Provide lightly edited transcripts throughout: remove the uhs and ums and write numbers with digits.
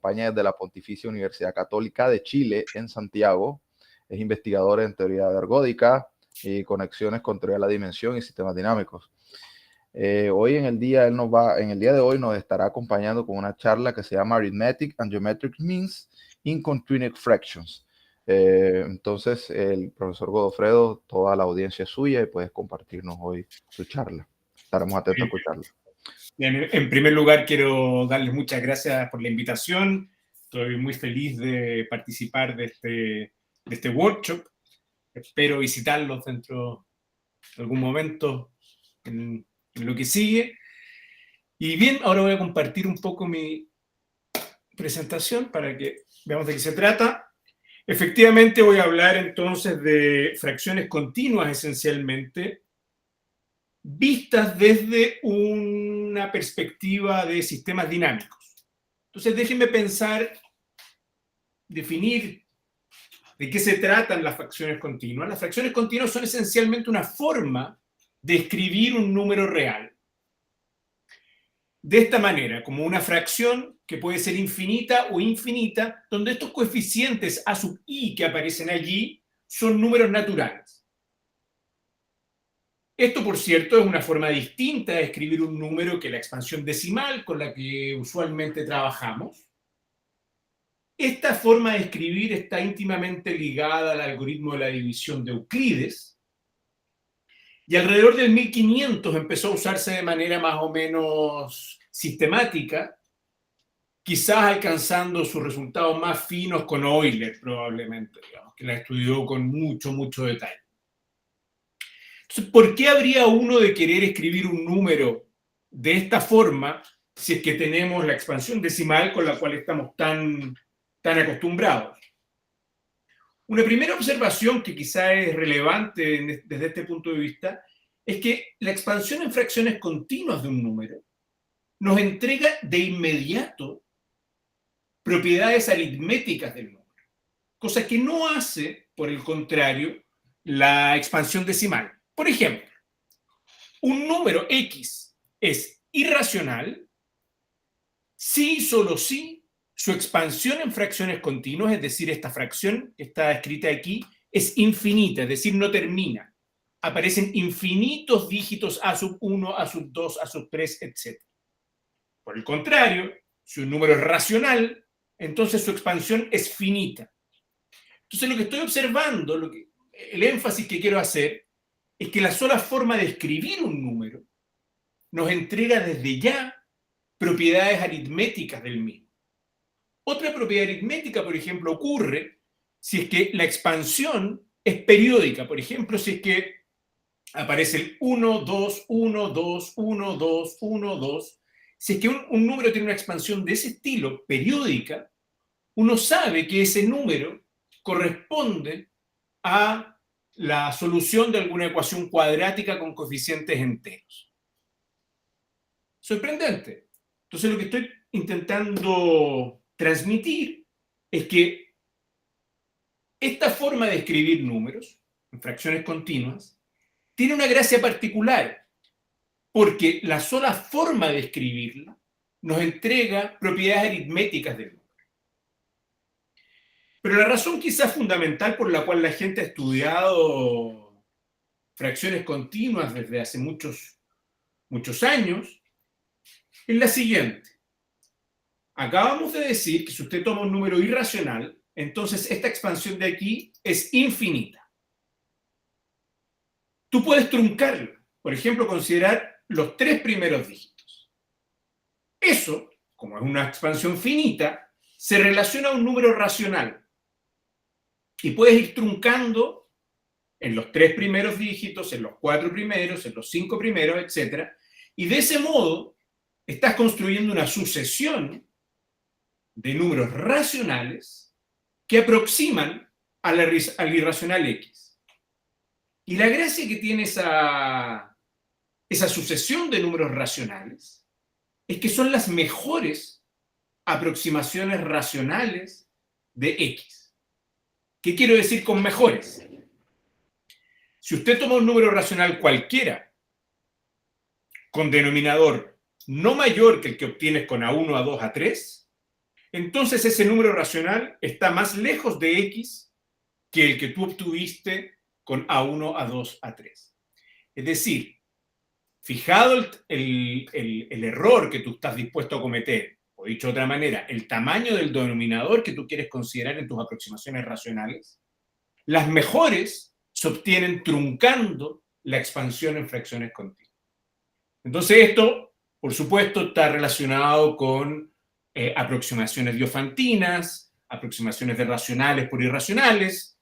acompaña desde la Pontificia Universidad Católica de Chile en Santiago. Es investigador en teoría ergódica y conexiones con teoría de la dimensión y sistemas dinámicos. Hoy en el día de hoy nos estará acompañando con una charla que se llama Arithmetic and Geometric Means in Continuous Fractions. Entonces, el profesor Godofredo, toda la audiencia es suya y puedes compartirnos hoy su charla. Estaremos atentos a escucharla. Bien, en primer lugar, quiero darles muchas gracias por la invitación. Estoy muy feliz de participar de este workshop. Espero visitarlos dentro de algún momento en lo que sigue. Y bien, ahora voy a compartir un poco mi presentación para que veamos de qué se trata. Efectivamente, voy a hablar entonces de fracciones continuas esencialmente, vistas desde una perspectiva de sistemas dinámicos. Entonces, déjenme pensar, definir de qué se tratan las fracciones continuas. Las fracciones continuas son esencialmente una forma de escribir un número real. De esta manera, como una fracción que puede ser infinita o infinita, donde estos coeficientes a sub i que aparecen allí son números naturales. Esto, por cierto, es una forma distinta de escribir un número que la expansión decimal con la que usualmente trabajamos. Esta forma de escribir está íntimamente ligada al algoritmo de la división de Euclides, y alrededor del 1500 empezó a usarse de manera más o menos sistemática, quizás alcanzando sus resultados más finos con Euler, probablemente, digamos, que la estudió con mucho detalle. Entonces, ¿por qué habría uno de querer escribir un número de esta forma si es que tenemos la expansión decimal con la cual estamos tan acostumbrados? Una primera observación que quizá es relevante desde este punto de vista es que la expansión en fracciones continuas de un número nos entrega de inmediato propiedades aritméticas del número, cosa que no hace, por el contrario, la expansión decimal. Por ejemplo, un número x es irracional si y solo si su expansión en fracciones continuas, es decir, esta fracción que está escrita aquí, es infinita, es decir, no termina. Aparecen infinitos dígitos a sub 1, a sub 2, a sub 3, etc. Por el contrario, si un número es racional, entonces su expansión es finita. Entonces lo que estoy observando, el énfasis que quiero hacer, es que la sola forma de escribir un número nos entrega desde ya propiedades aritméticas del mismo. Otra propiedad aritmética, por ejemplo, ocurre si es que la expansión es periódica. Por ejemplo, si es que aparece el 1, 2, 1, 2, 1, 2, 1, 2. Si es que un número tiene una expansión de ese estilo, periódica, uno sabe que ese número corresponde a la solución de alguna ecuación cuadrática con coeficientes enteros. Sorprendente. Entonces, lo que estoy intentando transmitir es que esta forma de escribir números en fracciones continuas tiene una gracia particular, porque la sola forma de escribirla nos entrega propiedades aritméticas del número. Pero la razón quizás fundamental por la cual la gente ha estudiado fracciones continuas desde hace muchos años es la siguiente. Acabamos de decir que si usted toma un número irracional, entonces esta expansión de aquí es infinita. Tú puedes truncarlo, por ejemplo, considerar los 3 primeros dígitos. Eso, como es una expansión finita, se relaciona a un número racional. Y puedes ir truncando en los 3 primeros dígitos, en los 4 primeros, en los 5 primeros, etc. Y de ese modo estás construyendo una sucesión de números racionales que aproximan al irracional x. Y la gracia que tiene esa sucesión de números racionales es que son las mejores aproximaciones racionales de x. ¿Qué quiero decir con mejores? Si usted toma un número racional cualquiera con denominador no mayor que el que obtienes con A1, A2, A3, entonces ese número racional está más lejos de x que el que tú obtuviste con A1, A2, A3. Es decir, fijado el error que tú estás dispuesto a cometer, o dicho de otra manera, el tamaño del denominador que tú quieres considerar en tus aproximaciones racionales, las mejores se obtienen truncando la expansión en fracciones continuas. Entonces esto, por supuesto, está relacionado con aproximaciones diofantinas, aproximaciones de racionales por irracionales.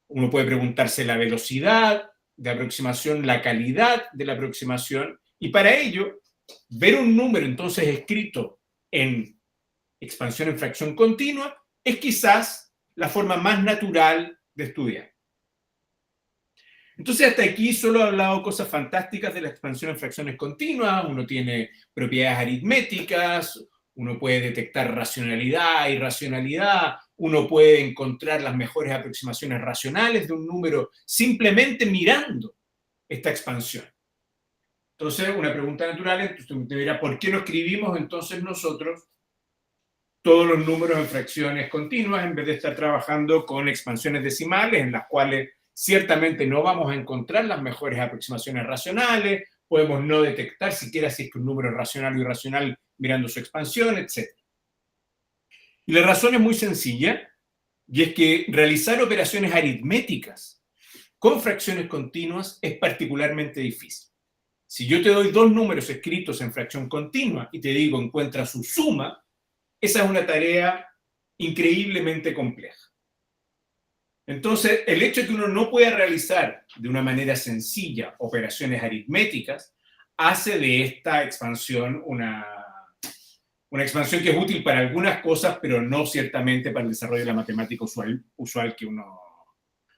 Uno puede preguntarse la velocidad de aproximación, la calidad de la aproximación, y para ello, ver un número entonces escrito en expansión en fracción continua es quizás la forma más natural de estudiar. Entonces, hasta aquí solo he hablado cosas fantásticas de la expansión en fracciones continuas. Uno tiene propiedades aritméticas, uno puede detectar racionalidad, irracionalidad, uno puede encontrar las mejores aproximaciones racionales de un número simplemente mirando esta expansión. Entonces, una pregunta natural, entonces usted me dirá, ¿por qué no escribimos entonces nosotros todos los números en fracciones continuas en vez de estar trabajando con expansiones decimales en las cuales ciertamente no vamos a encontrar las mejores aproximaciones racionales, podemos no detectar siquiera si es que un número es racional o irracional mirando su expansión, etc. Y la razón es muy sencilla, y es que realizar operaciones aritméticas con fracciones continuas es particularmente difícil. Si yo te doy dos números escritos en fracción continua y te digo encuentra su suma, esa es una tarea increíblemente compleja. Entonces, el hecho de que uno no pueda realizar de una manera sencilla operaciones aritméticas hace de esta expansión una expansión que es útil para algunas cosas, pero no ciertamente para el desarrollo de la matemática usual que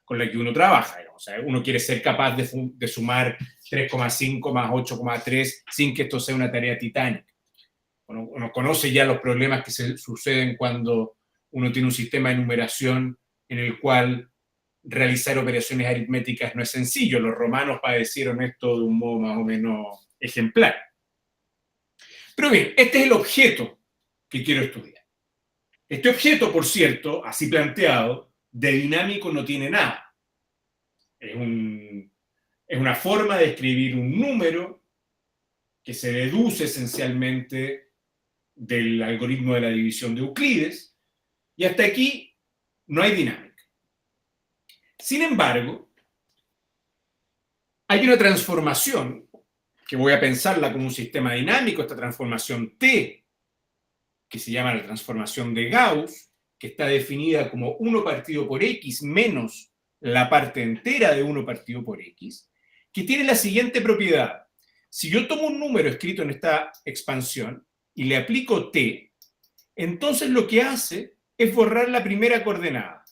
con la que uno trabaja. O sea, uno quiere ser capaz de sumar 3,5 más 8,3 sin que esto sea una tarea titánica. Uno conoce ya los problemas que se suceden cuando uno tiene un sistema de numeración en el cual realizar operaciones aritméticas no es sencillo. Los romanos padecieron esto de un modo más o menos ejemplar. Pero bien, este es el objeto que quiero estudiar. Este objeto, por cierto, así planteado, de dinámico no tiene nada. Es una forma de escribir un número que se deduce esencialmente del algoritmo de la división de Euclides, y hasta aquí no hay dinámica. Sin embargo, hay una transformación que voy a pensarla como un sistema dinámico, esta transformación T, que se llama la transformación de Gauss, que está definida como 1 partido por X menos la parte entera de 1 partido por X, que tiene la siguiente propiedad. Si yo tomo un número escrito en esta expansión y le aplico T, entonces lo que hace es borrar la primera coordenada.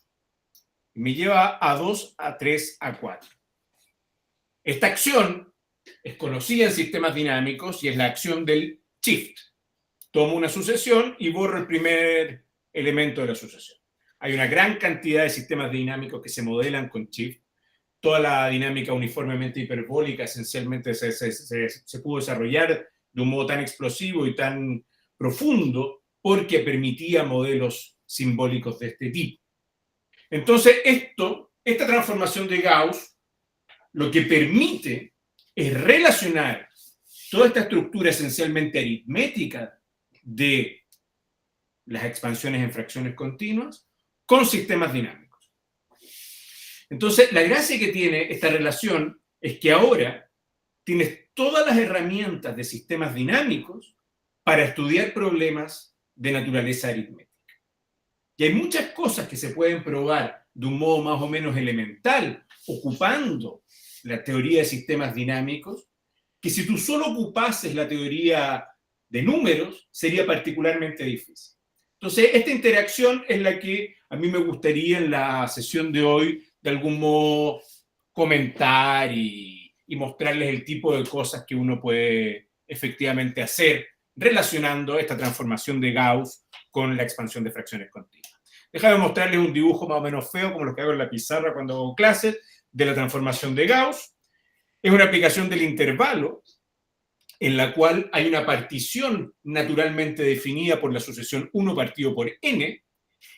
Me lleva a 2, a 3, a 4. Esta acción es conocida en sistemas dinámicos y es la acción del shift. Tomo una sucesión y borro el primer elemento de la sucesión. Hay una gran cantidad de sistemas dinámicos que se modelan con shift. Toda la dinámica uniformemente hiperbólica esencialmente se pudo desarrollar de un modo tan explosivo y tan profundo porque permitía modelos simbólicos de este tipo. Entonces, esta transformación de Gauss lo que permite es relacionar toda esta estructura esencialmente aritmética de las expansiones en fracciones continuas con sistemas dinámicos. Entonces, la gracia que tiene esta relación es que ahora tienes todas las herramientas de sistemas dinámicos para estudiar problemas de naturaleza aritmética. Y hay muchas cosas que se pueden probar de un modo más o menos elemental, ocupando la teoría de sistemas dinámicos, que si tú solo ocupases la teoría de números, sería particularmente difícil. Entonces, esta interacción es la que a mí me gustaría en la sesión de hoy, de algún modo, comentar y mostrarles el tipo de cosas que uno puede efectivamente hacer relacionando esta transformación de Gauss con la expansión de fracciones continuas. Déjame mostrarles un dibujo más o menos feo, como lo que hago en la pizarra cuando hago clases, de la transformación de Gauss. Es una aplicación del intervalo en la cual hay una partición naturalmente definida por la sucesión 1 partido por n,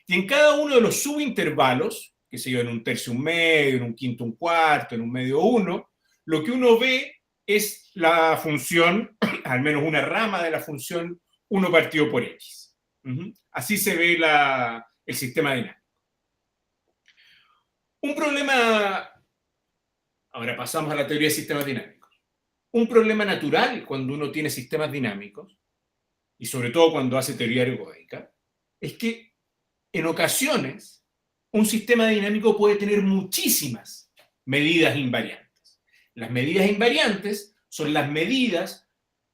y en cada uno de los subintervalos, que se yo, en un tercio un medio, en un quinto un cuarto, en un medio 1, lo que uno ve es la función, al menos una rama de la función 1 partido por x. Así se ve el sistema dinámico. Un problema, ahora pasamos a la teoría de sistemas dinámicos. Un problema natural cuando uno tiene sistemas dinámicos, y sobre todo cuando hace teoría ergódica, es que en ocasiones un sistema dinámico puede tener muchísimas medidas invariantes. Las medidas invariantes son las medidas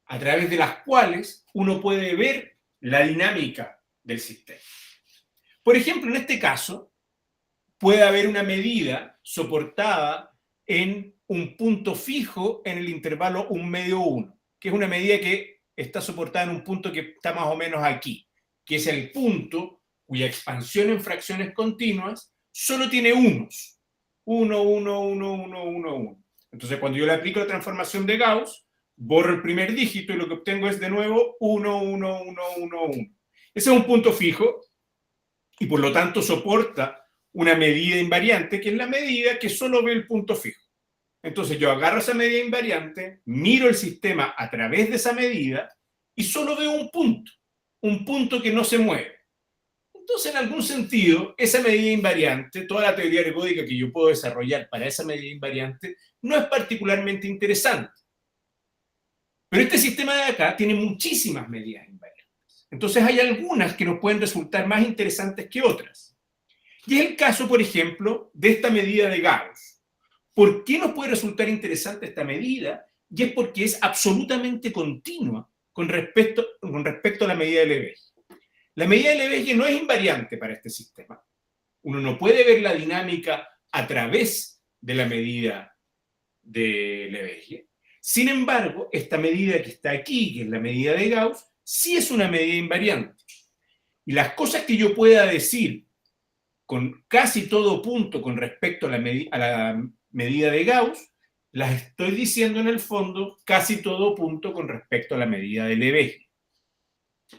a través de las cuales uno puede ver la dinámica del sistema. Por ejemplo, en este caso, puede haber una medida soportada en un punto fijo en el intervalo 1 medio 1, que es una medida que está soportada en un punto que está más o menos aquí, que es el punto cuya expansión en fracciones continuas solo tiene unos. 1, 1, 1, 1, 1, 1. Entonces, cuando yo le aplico la transformación de Gauss, borro el primer dígito y lo que obtengo es de nuevo 1, 1, 1, 1, 1. Ese es un punto fijo y por lo tanto soporta una medida invariante, que es la medida que solo ve el punto fijo. Entonces yo agarro esa medida invariante, miro el sistema a través de esa medida y solo veo un punto que no se mueve. Entonces, en algún sentido, esa medida invariante, toda la teoría ergódica que yo puedo desarrollar para esa medida invariante, no es particularmente interesante. Pero este sistema de acá tiene muchísimas medidas invariantes. Entonces hay algunas que nos pueden resultar más interesantes que otras. Y es el caso, por ejemplo, de esta medida de Gauss. ¿Por qué nos puede resultar interesante esta medida? Y es porque es absolutamente continua con respecto a la medida de Lebesgue. La medida de Lebesgue no es invariante para este sistema. Uno no puede ver la dinámica a través de la medida de Lebesgue. Sin embargo, esta medida que está aquí, que es la medida de Gauss, sí es una medida invariante. Y las cosas que yo pueda decir con casi todo punto con respecto a la medida de Gauss, las estoy diciendo en el fondo casi todo punto con respecto a la medida de Lebesgue.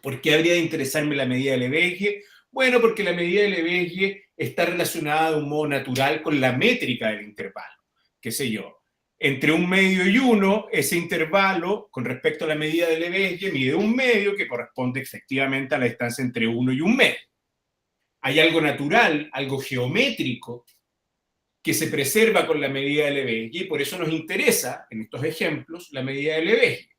¿Por qué habría de interesarme la medida de Lebesgue? Bueno, porque la medida de Lebesgue está relacionada de un modo natural con la métrica del intervalo. ¿Qué sé yo? Entre 1 medio y 1, ese intervalo con respecto a la medida de Lebesgue mide 1 medio, que corresponde efectivamente a la distancia entre 1 y 1 medio. Hay algo natural, algo geométrico, que se preserva con la medida de Lebesgue, y por eso nos interesa, en estos ejemplos, la medida de Lebesgue.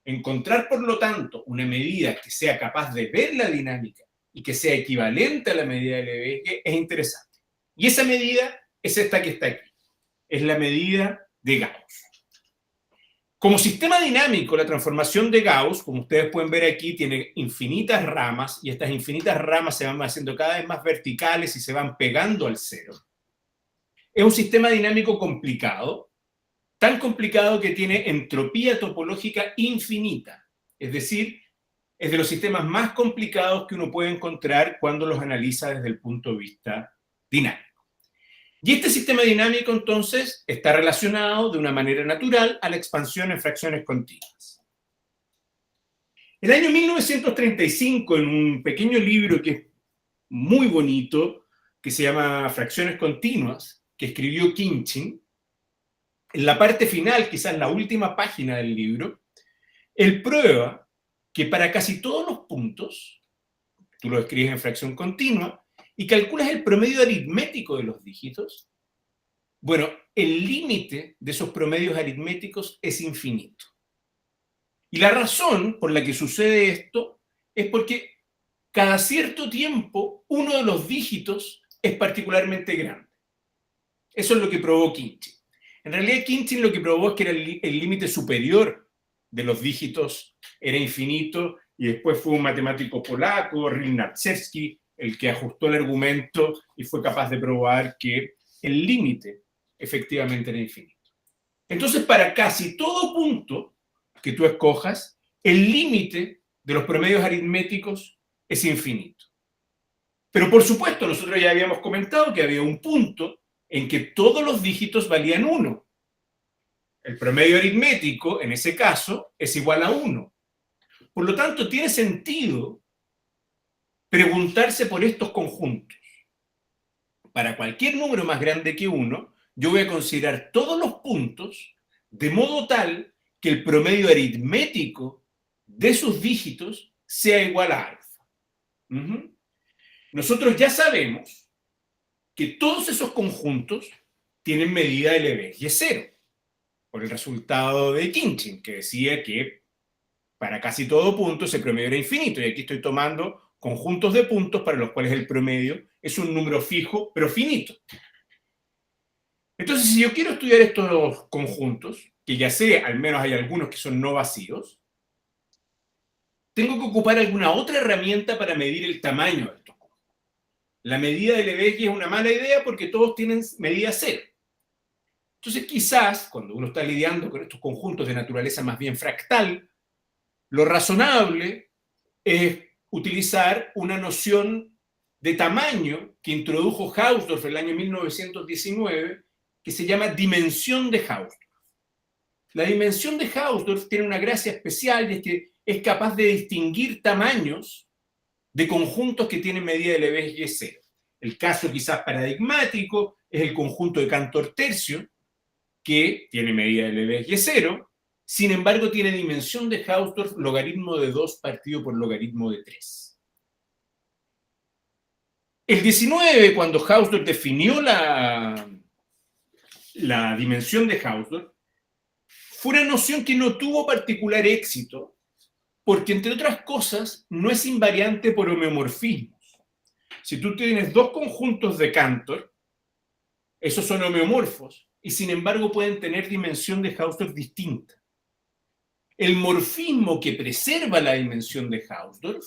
Encontrar, por lo tanto, una medida que sea capaz de ver la dinámica y que sea equivalente a la medida de Lebesgue es interesante. Y esa medida es esta que está aquí. Es la medida de Gauss. Como sistema dinámico, la transformación de Gauss, como ustedes pueden ver aquí, tiene infinitas ramas, y estas infinitas ramas se van haciendo cada vez más verticales y se van pegando al cero. Es un sistema dinámico complicado, tan complicado que tiene entropía topológica infinita. Es decir, es de los sistemas más complicados que uno puede encontrar cuando los analiza desde el punto de vista dinámico. Y este sistema dinámico, entonces, está relacionado de una manera natural a la expansión en fracciones continuas. El año 1935, en un pequeño libro que es muy bonito, que se llama Fracciones Continuas, que escribió Khinchin, en la parte final, quizás la última página del libro, él prueba que para casi todos los puntos, tú lo escribes en fracción continua, y calculas el promedio aritmético de los dígitos, bueno, el límite de esos promedios aritméticos es infinito. Y la razón por la que sucede esto es porque cada cierto tiempo uno de los dígitos es particularmente grande. Eso es lo que probó Khinchin. En realidad, Khinchin lo que probó es que el límite superior de los dígitos era infinito, y después fue un matemático polaco, Rilnacewski, el que ajustó el argumento y fue capaz de probar que el límite efectivamente era infinito. Entonces, para casi todo punto que tú escojas, el límite de los promedios aritméticos es infinito. Pero por supuesto, nosotros ya habíamos comentado que había un punto en que todos los dígitos valían 1. El promedio aritmético, en ese caso, es igual a 1. Por lo tanto, tiene sentido preguntarse por estos conjuntos. Para cualquier número más grande que 1, yo voy a considerar todos los puntos de modo tal que el promedio aritmético de sus dígitos sea igual a alfa. Nosotros ya sabemos que todos esos conjuntos tienen medida de Lebesgue 0, por el resultado de Khinchin, que decía que para casi todo punto ese promedio era infinito, y aquí estoy tomando conjuntos de puntos para los cuales el promedio es un número fijo, pero finito. Entonces, si yo quiero estudiar estos conjuntos, que ya sé, al menos hay algunos que son no vacíos, tengo que ocupar alguna otra herramienta para medir el tamaño de estos conjuntos. La medida de Lebesgue es una mala idea porque todos tienen medida 0. Entonces, quizás, cuando uno está lidiando con estos conjuntos de naturaleza más bien fractal, lo razonable es utilizar una noción de tamaño que introdujo Hausdorff en el año 1919, que se llama dimensión de Hausdorff. La dimensión de Hausdorff tiene una gracia especial y es que es capaz de distinguir tamaños de conjuntos que tienen medida de Lebesgue 0. El caso quizás paradigmático es el conjunto de Cantor tercio, que tiene medida de Lebesgue 0, sin embargo tiene dimensión de Hausdorff logaritmo de 2 partido por logaritmo de 3. El 19, cuando Hausdorff definió la dimensión de Hausdorff, fue una noción que no tuvo particular éxito, porque entre otras cosas no es invariante por homeomorfismos. Si tú tienes dos conjuntos de Cantor, esos son homeomorfos, y sin embargo pueden tener dimensión de Hausdorff distinta. El morfismo que preserva la dimensión de Hausdorff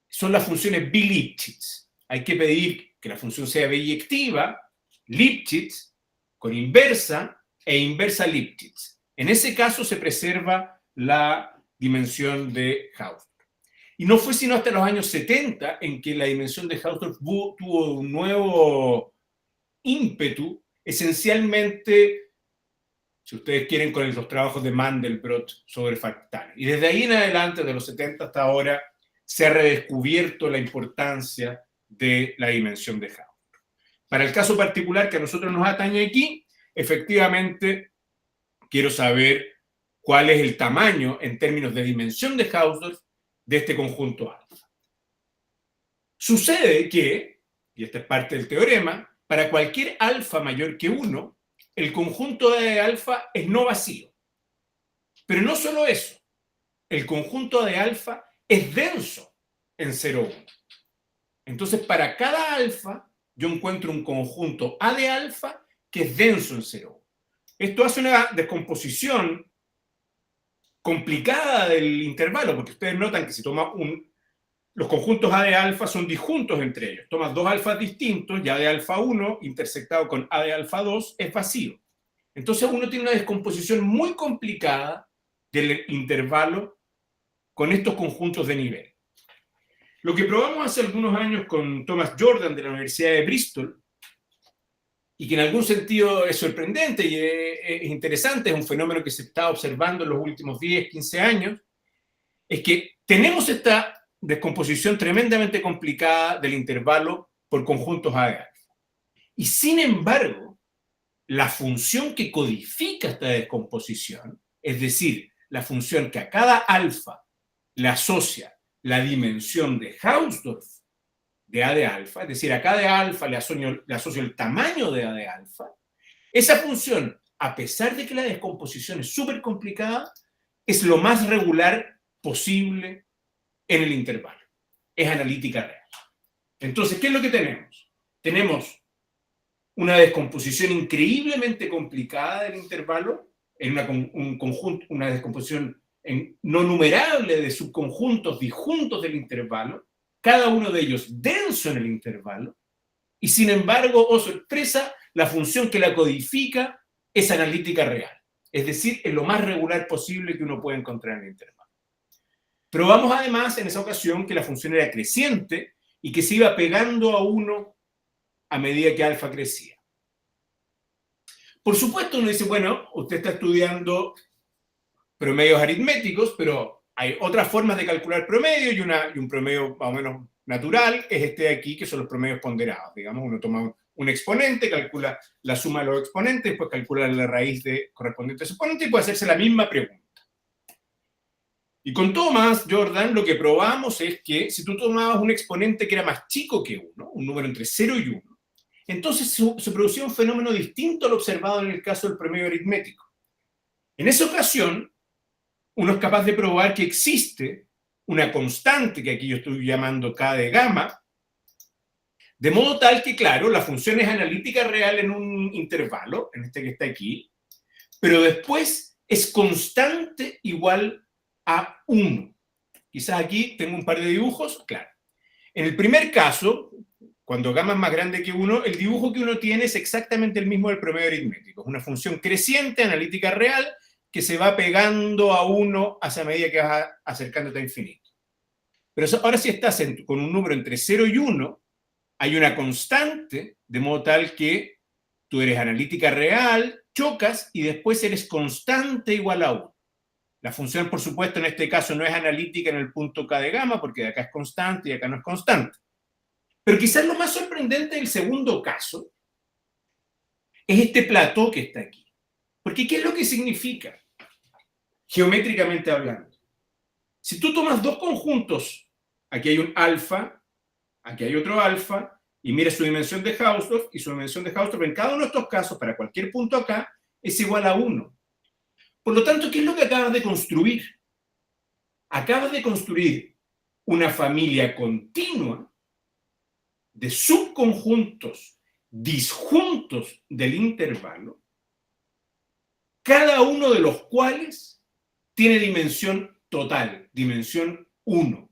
son las funciones bi-Lipschitz. Hay que pedir que la función sea biyectiva, Lipschitz, con inversa e inversa Lipschitz. En ese caso se preserva la dimensión de Hausdorff. Y no fue sino hasta los años 70 en que la dimensión de Hausdorff tuvo un nuevo ímpetu, esencialmente, si ustedes quieren, con los trabajos de Mandelbrot sobre fractales. Y desde ahí en adelante, de los 70 hasta ahora, se ha redescubierto la importancia de la dimensión de Hausdorff. Para el caso particular que a nosotros nos atañe aquí, efectivamente, quiero saber cuál es el tamaño en términos de dimensión de Hausdorff de este conjunto alfa. Sucede que, y esta es parte del teorema, para cualquier alfa mayor que 1, el conjunto de alfa es no vacío. Pero no solo eso, el conjunto de alfa es denso en 0,1. Entonces, para cada alfa, yo encuentro un conjunto A de alfa que es denso en 0,1. Esto hace una descomposición complicada del intervalo, porque ustedes notan que si toma los conjuntos A de alfa son disjuntos entre ellos. Tomas dos alfas distintos, y A de alfa 1 intersectado con A de alfa 2 es vacío. Entonces uno tiene una descomposición muy complicada del intervalo con estos conjuntos de nivel. Lo que probamos hace algunos años con Thomas Jordan de la Universidad de Bristol, y que en algún sentido es sorprendente y es interesante, es un fenómeno que se está observando en los últimos 10, 15 años, es que tenemos esta descomposición tremendamente complicada del intervalo por conjuntos A de alfa. Y sin embargo, la función que codifica esta descomposición, es decir, la función que a cada alfa le asocia la dimensión de Hausdorff de A de alfa, es decir, a cada alfa le asocio el tamaño de A de alfa, esa función, a pesar de que la descomposición es súper complicada, es lo más regular posible en el intervalo. Es analítica real. Entonces, ¿qué es lo que tenemos? Tenemos una descomposición increíblemente complicada del intervalo, en una descomposición no numerable de subconjuntos disjuntos del intervalo, cada uno de ellos denso en el intervalo, y sin embargo, oh sorpresa, la función que la codifica es analítica real. Es decir, es lo más regular posible que uno puede encontrar en el intervalo. Probamos además en esa ocasión que la función era creciente y que se iba pegando a 1 a medida que alfa crecía. Por supuesto, uno dice, bueno, usted está estudiando promedios aritméticos, pero hay otras formas de calcular promedio y un promedio más o menos natural es este de aquí, que son los promedios ponderados. Digamos, uno toma un exponente, calcula la suma de los exponentes, después calcula la raíz de correspondiente a ese exponente y puede hacerse la misma pregunta. Y con Thomas Jordan lo que probamos es que si tú tomabas un exponente que era más chico que 1, un número entre 0 y 1, entonces se producía un fenómeno distinto al observado en el caso del promedio aritmético. En esa ocasión, uno es capaz de probar que existe una constante, que aquí yo estoy llamando K de gamma, de modo tal que, claro, la función es analítica real en un intervalo, en este que está aquí, pero después es constante igual a 1. Quizás aquí tengo un par de dibujos, claro. En el primer caso, cuando gamma es más grande que 1, el dibujo que uno tiene es exactamente el mismo del promedio aritmético. Es una función creciente, analítica real, que se va pegando a 1 hacia medida que vas acercándote a infinito. Pero ahora si estás con un número entre 0 y 1, hay una constante, de modo tal que tú eres analítica real, chocas y después eres constante igual a 1. La función, por supuesto, en este caso no es analítica en el punto K de gamma, porque de acá es constante y acá no es constante. Pero quizás lo más sorprendente del segundo caso es este plató que está aquí. Porque ¿qué es lo que significa? Geométricamente hablando. Si tú tomas dos conjuntos, aquí hay un alfa, aquí hay otro alfa, y mira su dimensión de Hausdorff, y su dimensión de Hausdorff en cada uno de estos casos, para cualquier punto acá, es igual a 1. Por lo tanto, ¿qué es lo que acabas de construir? Acabas de construir una familia continua de subconjuntos disjuntos del intervalo, cada uno de los cuales tiene dimensión total, dimensión 1.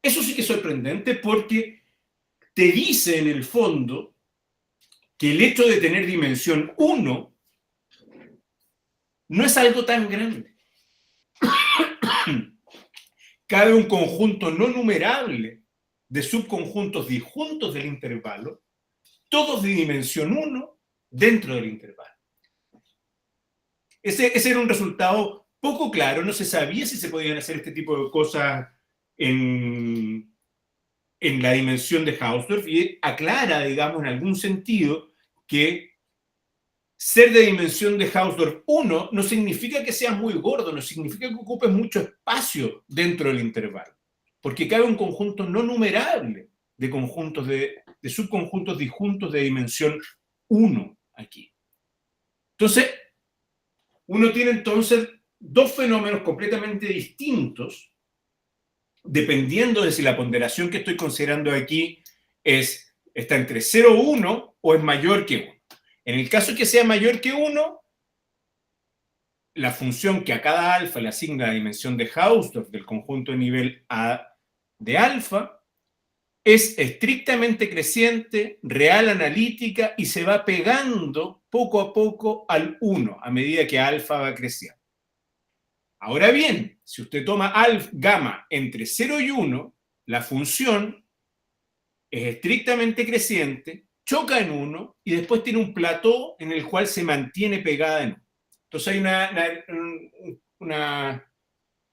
Eso sí que es sorprendente porque te dice en el fondo que el hecho de tener dimensión 1 no es algo tan grande. Cabe un conjunto no numerable de subconjuntos disjuntos del intervalo, todos de dimensión 1 dentro del intervalo. Ese era un resultado poco claro, no se sabía si se podían hacer este tipo de cosas en la dimensión de Hausdorff, y aclara, digamos, en algún sentido, que ser de dimensión de Hausdorff 1 no significa que seas muy gordo, no significa que ocupes mucho espacio dentro del intervalo, porque cabe un conjunto no numerable de conjuntos de subconjuntos disjuntos de dimensión 1 aquí. Entonces, uno tiene entonces dos fenómenos completamente distintos, dependiendo de si la ponderación que estoy considerando aquí está entre 0 y 1 o es mayor que 1. En el caso que sea mayor que 1, la función que a cada alfa le asigna la dimensión de Hausdorff del conjunto de nivel A de alfa es estrictamente creciente, real analítica y se va pegando poco a poco al 1 a medida que alfa va creciendo. Ahora bien, si usted toma gamma entre 0 y 1, la función es estrictamente creciente, choca en 1 y después tiene un plató en el cual se mantiene pegada en 1. Entonces hay una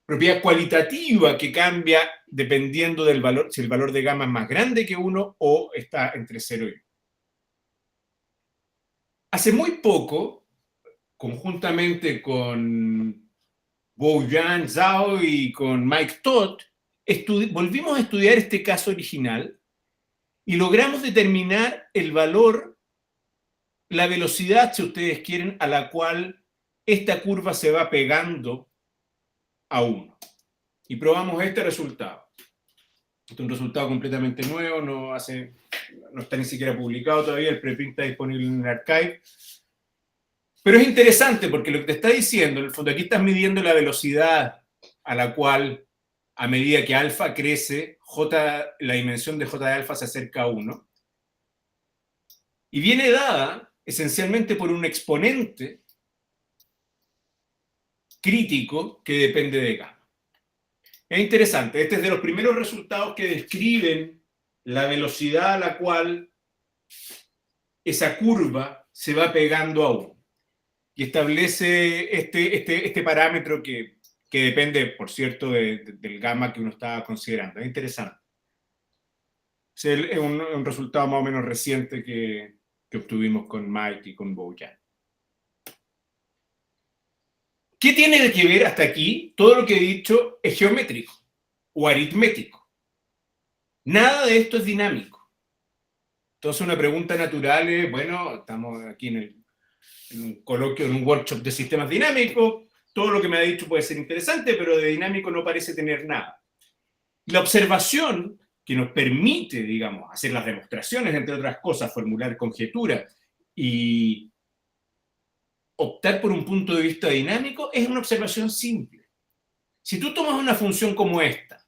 propiedad cualitativa que cambia dependiendo del valor, si el valor de gamma es más grande que 1 o está entre 0 y 1. Hace muy poco, conjuntamente con Boyan Zhao y con Mike Todd, volvimos a estudiar este caso original y logramos determinar el valor, la velocidad, si ustedes quieren, a la cual esta curva se va pegando a 1. Y probamos este resultado. Este es un resultado completamente nuevo, no está ni siquiera publicado todavía, el preprint está disponible en el archive. Pero es interesante porque lo que te está diciendo, en el fondo, aquí estás midiendo la velocidad a la cual, a medida que alfa crece, la dimensión de j de alfa se acerca a 1. Y viene dada esencialmente por un exponente crítico que depende de gamma. Es interesante, este es de los primeros resultados que describen la velocidad a la cual esa curva se va pegando a 1. Y establece este parámetro que depende, por cierto, del gamma que uno estaba considerando. Es interesante. Es un resultado más o menos reciente que obtuvimos con Mike y con Bojan. ¿Qué tiene que ver hasta aquí? Todo lo que he dicho es geométrico o aritmético. Nada de esto es dinámico. Entonces una pregunta natural es, bueno, estamos aquí en un coloquio, en un workshop de sistemas dinámicos, todo lo que me ha dicho puede ser interesante, pero de dinámico no parece tener nada. La observación que nos permite, digamos, hacer las demostraciones, entre otras cosas, formular conjeturas y optar por un punto de vista dinámico, es una observación simple. Si tú tomas una función como esta,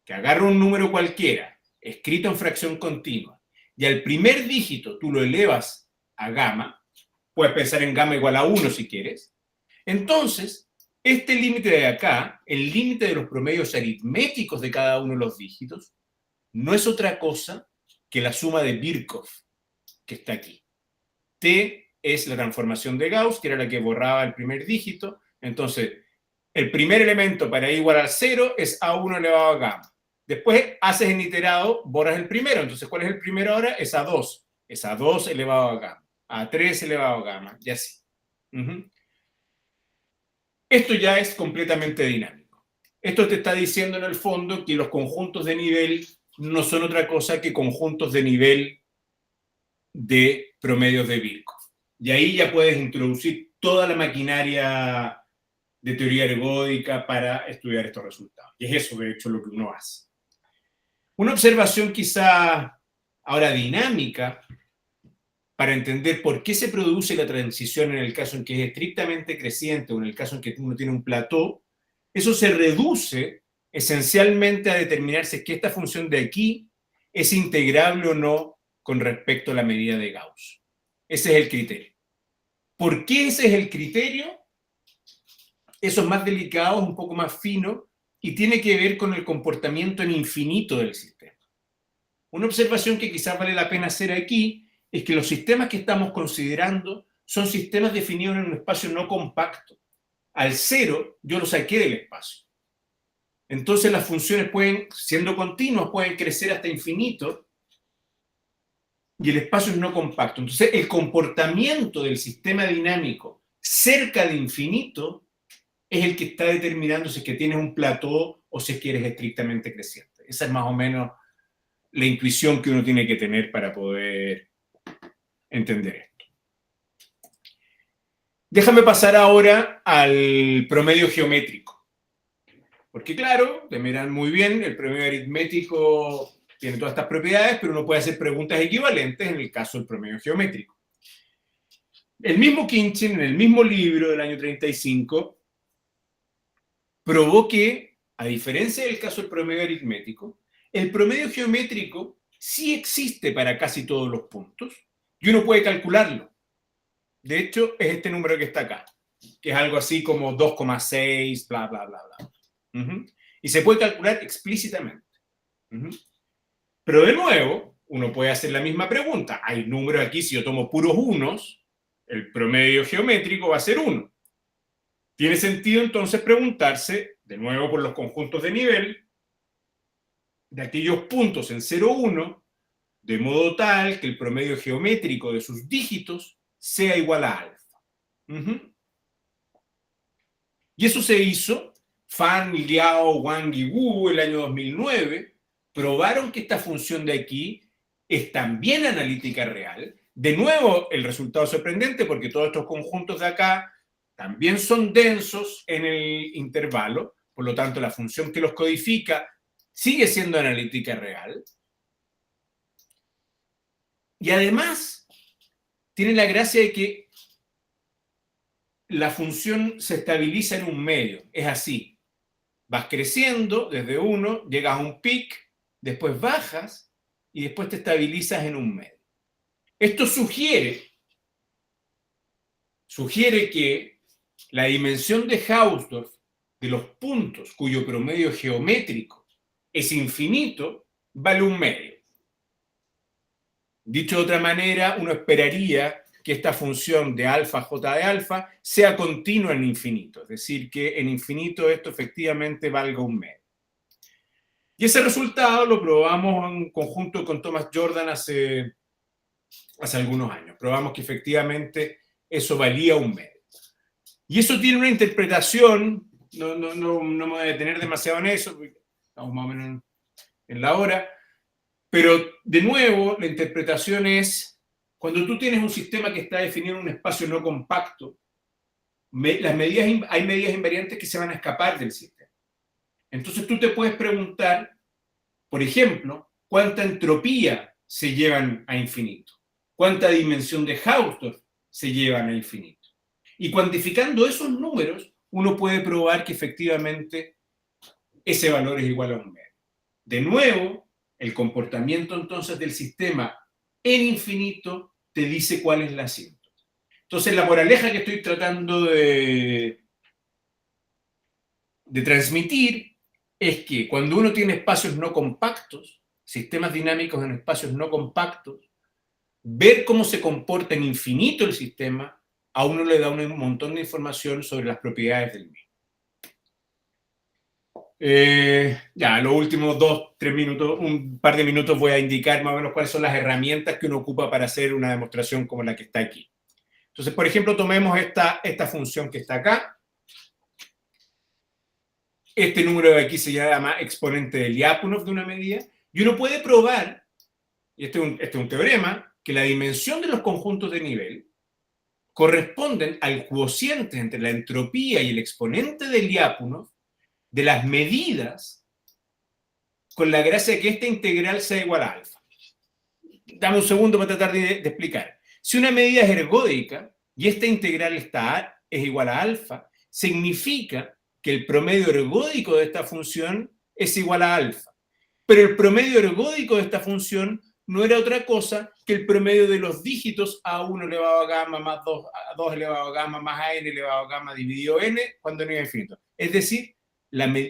que agarra un número cualquiera, escrito en fracción continua, y al primer dígito tú lo elevas a gamma, puedes pensar en gamma igual a 1 si quieres, entonces este límite de acá, el límite de los promedios aritméticos de cada uno de los dígitos, no es otra cosa que la suma de Birkhoff, que está aquí. T es la transformación de Gauss, que era la que borraba el primer dígito. Entonces, el primer elemento para i igual al 0 es A1 elevado a gamma. Después haces en iterado, borras el primero. Entonces, ¿cuál es el primero ahora? Es A2. Es A2 elevado a gamma. A3 elevado a gamma. Y así. Esto ya es completamente dinámico. Esto te está diciendo en el fondo que los conjuntos de nivel no son otra cosa que conjuntos de nivel de promedios de Birkhoff. Y ahí ya puedes introducir toda la maquinaria de teoría ergódica para estudiar estos resultados. Y es eso, de hecho, lo que uno hace. Una observación quizá ahora dinámica para entender por qué se produce la transición en el caso en que es estrictamente creciente o en el caso en que uno tiene un plató, eso se reduce esencialmente a determinar si es que esta función de aquí es integrable o no con respecto a la medida de Gauss. Ese es el criterio. ¿Por qué ese es el criterio? Eso es más delicado, un poco más fino, y tiene que ver con el comportamiento en infinito del sistema. Una observación que quizás vale la pena hacer aquí es que los sistemas que estamos considerando son sistemas definidos en un espacio no compacto. Al 0 yo lo saqué del espacio. Entonces las funciones pueden, siendo continuas, pueden crecer hasta infinito y el espacio es no compacto. Entonces el comportamiento del sistema dinámico cerca de infinito es el que está determinando si es que tienes un plató o si es que eres estrictamente creciente. Esa es más o menos la intuición que uno tiene que tener para poder entender esto. Déjame pasar ahora al promedio geométrico. Porque claro, te miran muy bien, el promedio aritmético tiene todas estas propiedades, pero uno puede hacer preguntas equivalentes en el caso del promedio geométrico. El mismo Khinchin, en el mismo libro del año 35, probó que, a diferencia del caso del promedio aritmético, el promedio geométrico sí existe para casi todos los puntos y uno puede calcularlo. De hecho, es este número que está acá, que es algo así como 2,6, bla, bla, bla, bla. Y se puede calcular explícitamente. Pero de nuevo, uno puede hacer la misma pregunta. Hay números aquí, si yo tomo puros unos, el promedio geométrico va a ser 1. Tiene sentido entonces preguntarse, de nuevo por los conjuntos de nivel, de aquellos puntos en 0, 1, de modo tal que el promedio geométrico de sus dígitos sea igual a alfa. Y eso se hizo. Fan, Liao, Wang y Wu, el año 2009, probaron que esta función de aquí es también analítica real. De nuevo, el resultado es sorprendente porque todos estos conjuntos de acá también son densos en el intervalo, por lo tanto la función que los codifica sigue siendo analítica real. Y además, tiene la gracia de que la función se estabiliza en un medio. Es así. Vas creciendo desde 1, llegas a un pic, después bajas y después te estabilizas en un medio. Esto sugiere que la dimensión de Hausdorff de los puntos cuyo promedio geométrico es infinito vale un medio. Dicho de otra manera, uno esperaría que que esta función de alfa j de alfa sea continua en infinito, es decir, que en infinito esto efectivamente valga un medio. Y ese resultado lo probamos en conjunto con Thomas Jordan hace algunos años. Probamos que efectivamente eso valía un medio. Y eso tiene una interpretación, no me voy a detener demasiado en eso, porque estamos más o menos en la hora, pero de nuevo la interpretación es, cuando tú tienes un sistema que está definido en un espacio no compacto, hay medidas invariantes que se van a escapar del sistema. Entonces tú te puedes preguntar, por ejemplo, cuánta entropía se llevan a infinito, cuánta dimensión de Hausdorff se llevan a infinito. Y cuantificando esos números, uno puede probar que efectivamente ese valor es igual a un medio. De nuevo, el comportamiento entonces del sistema en infinito te dice cuál es la asíntota. Entonces, la moraleja que estoy tratando de transmitir es que cuando uno tiene espacios no compactos, sistemas dinámicos en espacios no compactos, ver cómo se comporta en infinito el sistema a uno le da un montón de información sobre las propiedades del mismo. Ya, los últimos 2-3 minutos, un par de minutos voy a indicar más o menos cuáles son las herramientas que uno ocupa para hacer una demostración como la que está aquí. Entonces, por ejemplo, tomemos esta función que está acá. Este número de aquí se llama exponente de Lyapunov de una medida. Y uno puede probar, y este es un teorema, que la dimensión de los conjuntos de nivel corresponden al cociente entre la entropía y el exponente de Lyapunov de las medidas con la gracia de que esta integral sea igual a alfa. Dame un segundo para tratar de explicar. Si una medida es ergódica y esta integral es igual a alfa, significa que el promedio ergódico de esta función es igual a alfa. Pero el promedio ergódico de esta función no era otra cosa que el promedio de los dígitos a1 elevado a gamma más 2, a 2 elevado a gamma más a n elevado a gamma dividido n cuando no es infinito. Es decir,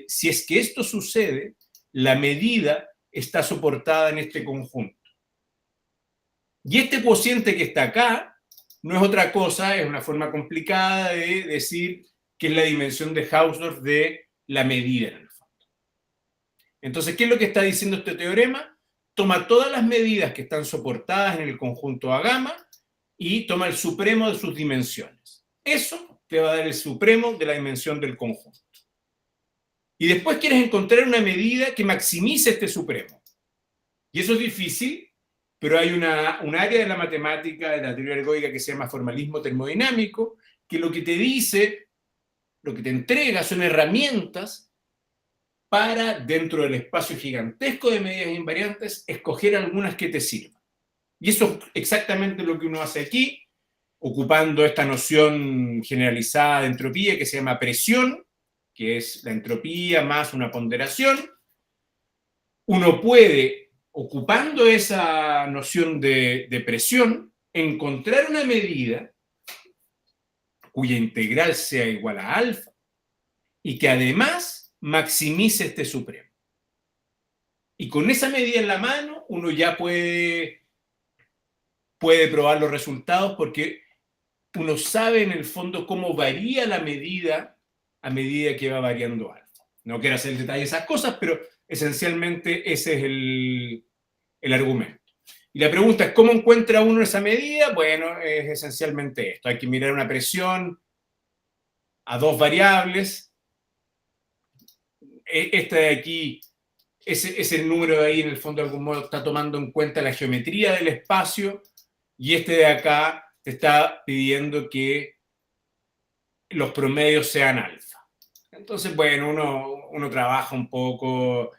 si es que esto sucede, la medida está soportada en este conjunto. Y este cociente que está acá no es otra cosa, es una forma complicada de decir que es la dimensión de Hausdorff de la medida en el fondo. Entonces, ¿qué es lo que está diciendo este teorema? Toma todas las medidas que están soportadas en el conjunto A gamma y toma el supremo de sus dimensiones. Eso te va a dar el supremo de la dimensión del conjunto. Y después quieres encontrar una medida que maximice este supremo. Y eso es difícil, pero hay un área de la matemática, de la teoría ergódica, que se llama formalismo termodinámico, que lo que te dice, lo que te entrega son herramientas para, dentro del espacio gigantesco de medidas invariantes, escoger algunas que te sirvan. Y eso es exactamente lo que uno hace aquí, ocupando esta noción generalizada de entropía que se llama presión, que es la entropía más una ponderación. Uno puede, ocupando esa noción de presión, encontrar una medida cuya integral sea igual a alfa y que además maximice este supremo. Y con esa medida en la mano, uno ya puede probar los resultados porque uno sabe en el fondo cómo varía la medida a medida que va variando alfa. No quiero hacer el detalle de esas cosas, pero esencialmente ese es el argumento. Y la pregunta es, ¿cómo encuentra uno esa medida? Bueno, es esencialmente esto. Hay que mirar una presión a dos variables. Esta de aquí, ese número de ahí, en el fondo, de algún modo, está tomando en cuenta la geometría del espacio, y este de acá te está pidiendo que los promedios sean alfa. Entonces, bueno, uno trabaja un poco,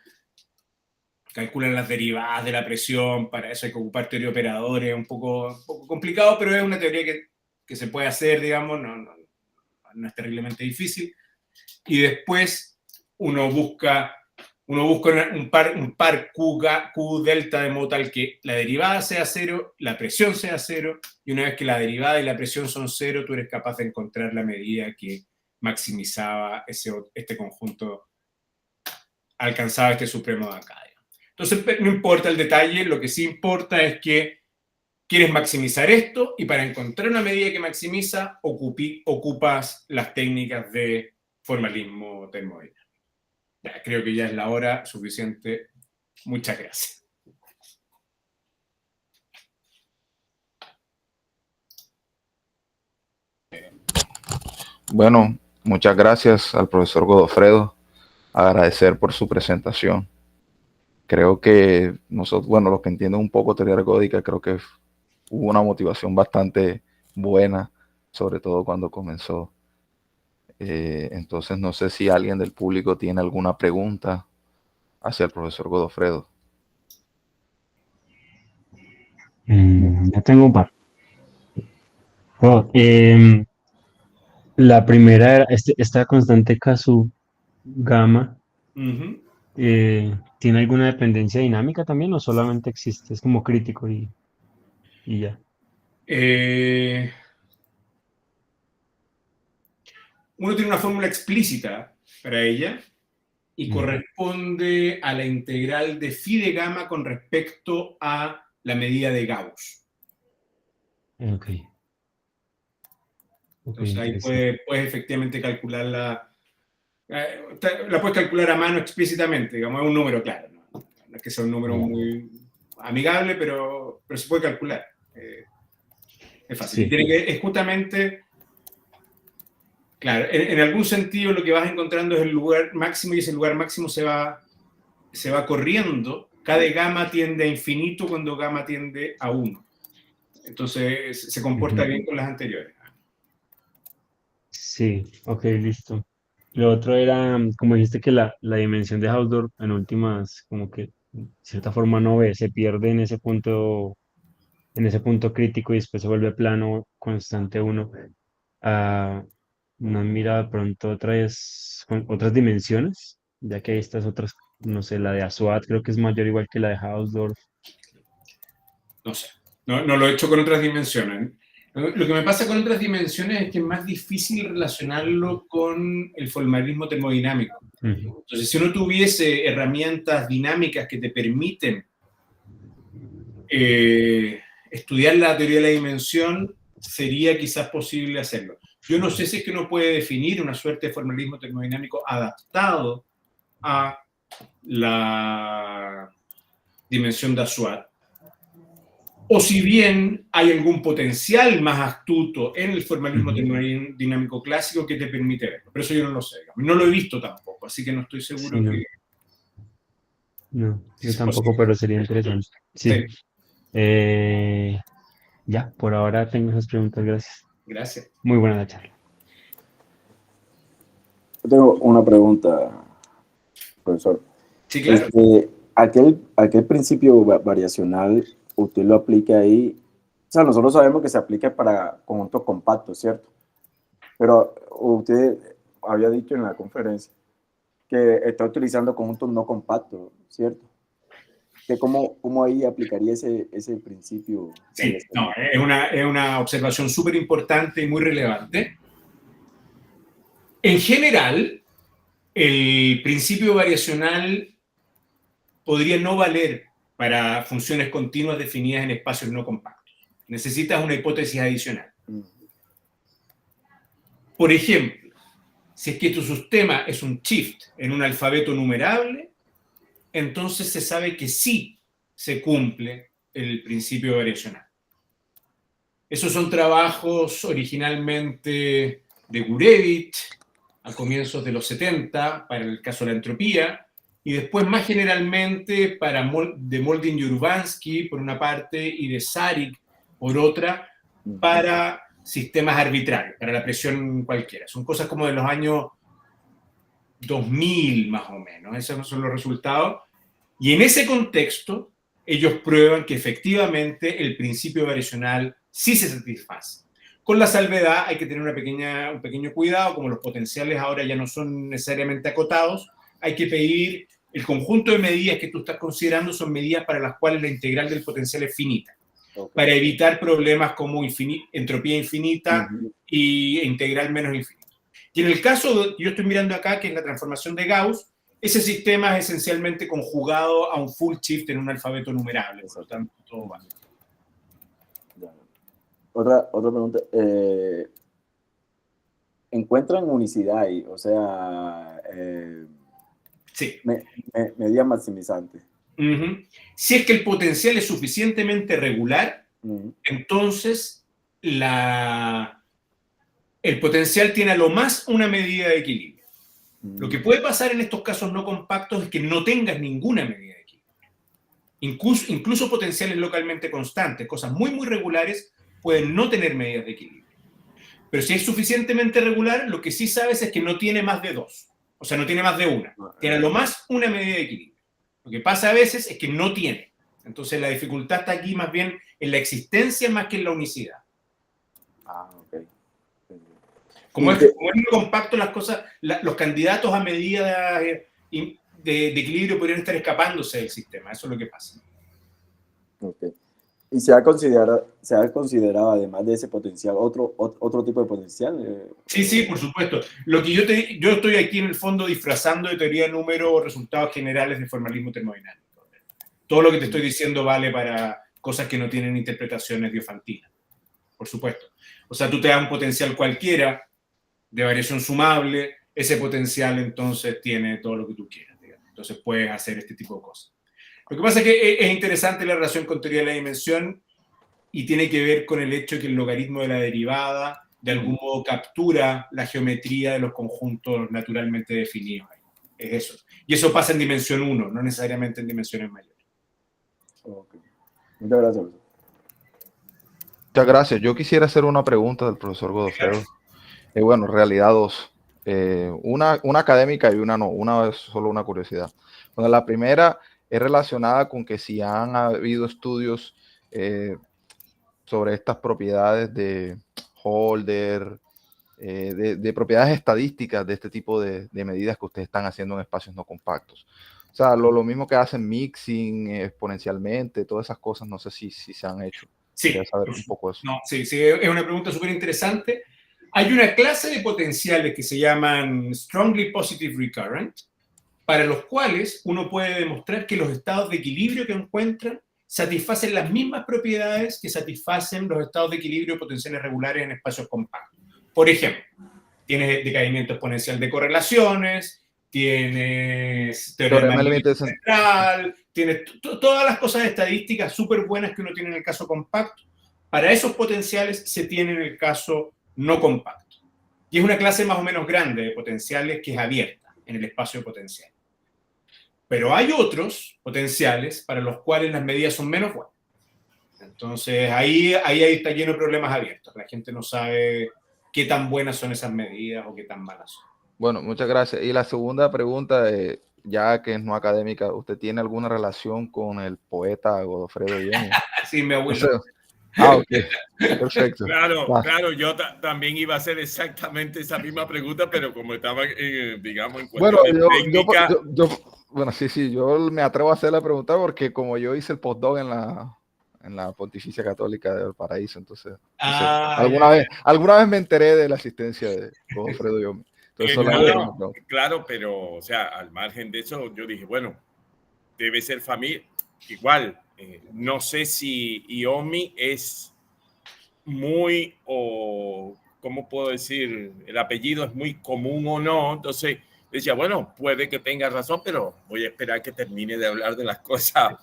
calcula las derivadas de la presión, para eso hay que ocupar teoría de operadores, un poco complicado, pero es una teoría que se puede hacer, digamos, no es terriblemente difícil. Y después uno busca un par Q delta de modo tal que la derivada sea cero, la presión sea cero, y una vez que la derivada y la presión son cero, tú eres capaz de encontrar la medida que maximizaba este conjunto, alcanzaba este supremo de acá. Entonces, no importa el detalle, lo que sí importa es que quieres maximizar esto y para encontrar una medida que maximiza, ocupas las técnicas de formalismo termodinámico. Ya, creo que ya es la hora suficiente. Muchas gracias. Bueno, muchas gracias al profesor Godofredo. Agradecer por su presentación. Creo que nosotros, bueno, los que entienden un poco teoría ergódica, creo que hubo una motivación bastante buena, sobre todo cuando comenzó. Entonces, no sé si alguien del público tiene alguna pregunta hacia el profesor Godofredo. Ya tengo un par. Oh, la primera era esta constante K sub gamma. ¿Tiene alguna dependencia dinámica también o solamente existe? Es como crítico y ya. Uno tiene una fórmula explícita para ella y corresponde a la integral de phi de gamma con respecto a la medida de Gauss. Ok. Entonces ahí puedes efectivamente calcularla. La puedes calcular a mano explícitamente, digamos, es un número claro. No es que sea un número muy amigable, pero se puede calcular. Es fácil. Sí. Es justamente, claro, en algún sentido lo que vas encontrando es el lugar máximo y ese lugar máximo se va corriendo. Cada gamma tiende a infinito cuando gamma tiende a 1. Entonces se comporta bien con las anteriores. Sí, ok, listo. Lo otro era, como dijiste que la dimensión de Hausdorff en últimas, como que de cierta forma no ve, se pierde en ese punto crítico y después se vuelve plano constante uno. Ah, ¿no han mirado de pronto otras dimensiones? Ya que hay estas otras, no sé, la de Aswad creo que es mayor igual que la de Hausdorff. No sé, no lo he hecho con otras dimensiones. Lo que me pasa con otras dimensiones es que es más difícil relacionarlo con el formalismo termodinámico. Entonces, si uno tuviese herramientas dinámicas que te permiten estudiar la teoría de la dimensión, sería quizás posible hacerlo. Yo no sé si es que uno puede definir una suerte de formalismo termodinámico adaptado a la dimensión de Aswad, o si bien hay algún potencial más astuto en el formalismo termodinámico clásico que te permite verlo. Pero eso yo no lo sé. No lo he visto tampoco, así que no estoy seguro Sí, no. que... No, yo es tampoco, posible. pero sería interesante. Sí. Ya, por ahora tengo esas preguntas, gracias. Gracias. Muy buena la charla. Yo tengo una pregunta, profesor. Sí, claro. Aquel principio variacional, usted lo aplica ahí. O sea, nosotros sabemos que se aplica para conjuntos compactos, ¿cierto? Pero usted había dicho en la conferencia que está utilizando conjuntos no compactos, ¿cierto? ¿Cómo ahí aplicaría ese principio? Sí, no, es una observación súper importante y muy relevante. En general, el principio variacional podría no valer para funciones continuas definidas en espacios no compactos. Necesitas una hipótesis adicional. Por ejemplo, si es que tu sistema es un shift en un alfabeto numerable, entonces se sabe que sí se cumple el principio variacional. Esos son trabajos originalmente de Gurevich a comienzos de los 70 para el caso de la entropía y después más generalmente de Molding y Urbansky por una parte y de Sarik por otra para sistemas arbitrarios, para la presión cualquiera. Son cosas como de los años 2000 más o menos. Esos son los resultados. Y en ese contexto, ellos prueban que efectivamente el principio variacional sí se satisface. Con la salvedad hay que tener un pequeño cuidado, como los potenciales ahora ya no son necesariamente acotados, hay que pedir el conjunto de medidas que tú estás considerando son medidas para las cuales la integral del potencial es finita, para evitar problemas como entropía infinita e integral menos infinita. Y en el caso que yo estoy mirando acá, que es la transformación de Gauss, ese sistema es esencialmente conjugado a un full shift en un alfabeto numerable, por lo tanto, todo va. Ya. Otra pregunta. ¿Encuentran unicidad ahí? O sea, Sí. medida maximizante. Si es que el potencial es suficientemente regular, entonces el potencial tiene a lo más una medida de equilibrio. Lo que puede pasar en estos casos no compactos es que no tengas ninguna medida de equilibrio. Incluso potenciales localmente constantes, cosas muy, muy regulares, pueden no tener medidas de equilibrio. Pero si es suficientemente regular, lo que sí sabes es que no tiene más de dos. O sea, no tiene más de una. Tiene a lo más una medida de equilibrio. Lo que pasa a veces es que no tiene. Entonces la dificultad está aquí más bien en la existencia más que en la unicidad. Ok. Como es muy compacto las cosas, los candidatos a medida de equilibrio podrían estar escapándose del sistema. Eso es lo que pasa. Ok. ¿Y se ha considerado además de ese potencial, otro tipo de potencial? Sí, por supuesto. Lo que yo estoy aquí en el fondo disfrazando de teoría de número o resultados generales de formalismo termodinámico. Todo lo que te estoy diciendo vale para cosas que no tienen interpretaciones diofantinas, por supuesto. O sea, tú te das un potencial cualquiera de variación sumable, ese potencial entonces tiene todo lo que tú quieras, digamos. Entonces puedes hacer este tipo de cosas. Lo que pasa es que es interesante la relación con teoría de la dimensión y tiene que ver con el hecho de que el logaritmo de la derivada de algún modo captura la geometría de los conjuntos naturalmente definidos. Es eso. Y eso pasa en dimensión 1, no necesariamente en dimensiones mayores. Okay. Muchas gracias. Muchas gracias. Yo quisiera hacer una pregunta del profesor Godofredo. Bueno, en realidad dos. Una académica y una no. Una es solo una curiosidad. Bueno, la primera es relacionada con que si han habido estudios sobre estas propiedades de Holder, de propiedades estadísticas de este tipo de medidas que ustedes están haciendo en espacios no compactos. O sea, lo mismo que hacen mixing exponencialmente, todas esas cosas, no sé si se han hecho. Sí, quería saber un poco eso. No, sí, es una pregunta súper interesante. Hay una clase de potenciales que se llaman strongly positive recurrent, para los cuales uno puede demostrar que los estados de equilibrio que encuentran satisfacen las mismas propiedades que satisfacen los estados de equilibrio de potenciales regulares en espacios compactos. Por ejemplo, tienes decaimiento exponencial de correlaciones, tienes teorema del límite central, tienes todas las cosas estadísticas súper buenas que uno tiene en el caso compacto. Para esos potenciales se tiene en el caso no compacto. Y es una clase más o menos grande de potenciales que es abierta en el espacio de potencial. Pero hay otros potenciales para los cuales las medidas son menos buenas. Entonces ahí está lleno de problemas abiertos. La gente no sabe qué tan buenas son esas medidas o qué tan malas son. Bueno, muchas gracias. Y la segunda pregunta, ya que es no académica, ¿usted tiene alguna relación con el poeta Godofredo Biomi? Sí, mi abuelo. Ok, perfecto. Claro, yo también iba a hacer exactamente esa misma pregunta, pero como estaba, digamos, en Bueno, cuestión técnica. Bueno, sí, yo me atrevo a hacer la pregunta porque como yo hice el postdoc en la Pontificia Católica de Valparaíso, entonces, alguna vez me enteré de la asistencia de Godofredo Biomi. Claro, pero, o sea, al margen de eso, yo dije, bueno, debe ser familia. Igual, no sé si Iomi es muy, o ¿cómo puedo decir? El apellido es muy común o no. Entonces decía, bueno, puede que tenga razón, pero voy a esperar que termine de hablar de las cosas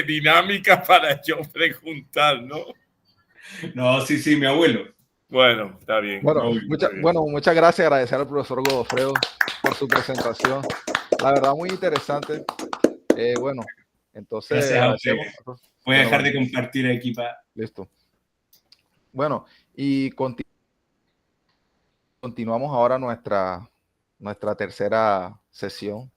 dinámicas para yo preguntar, ¿no? No, sí, mi abuelo. Bueno, está bien. Muchas gracias. Agradecer al profesor Godofredo por su presentación. La verdad, muy interesante. Bueno, entonces... Voy a dejar de compartir aquí para... Listo. Bueno, y continuamos ahora nuestra tercera sesión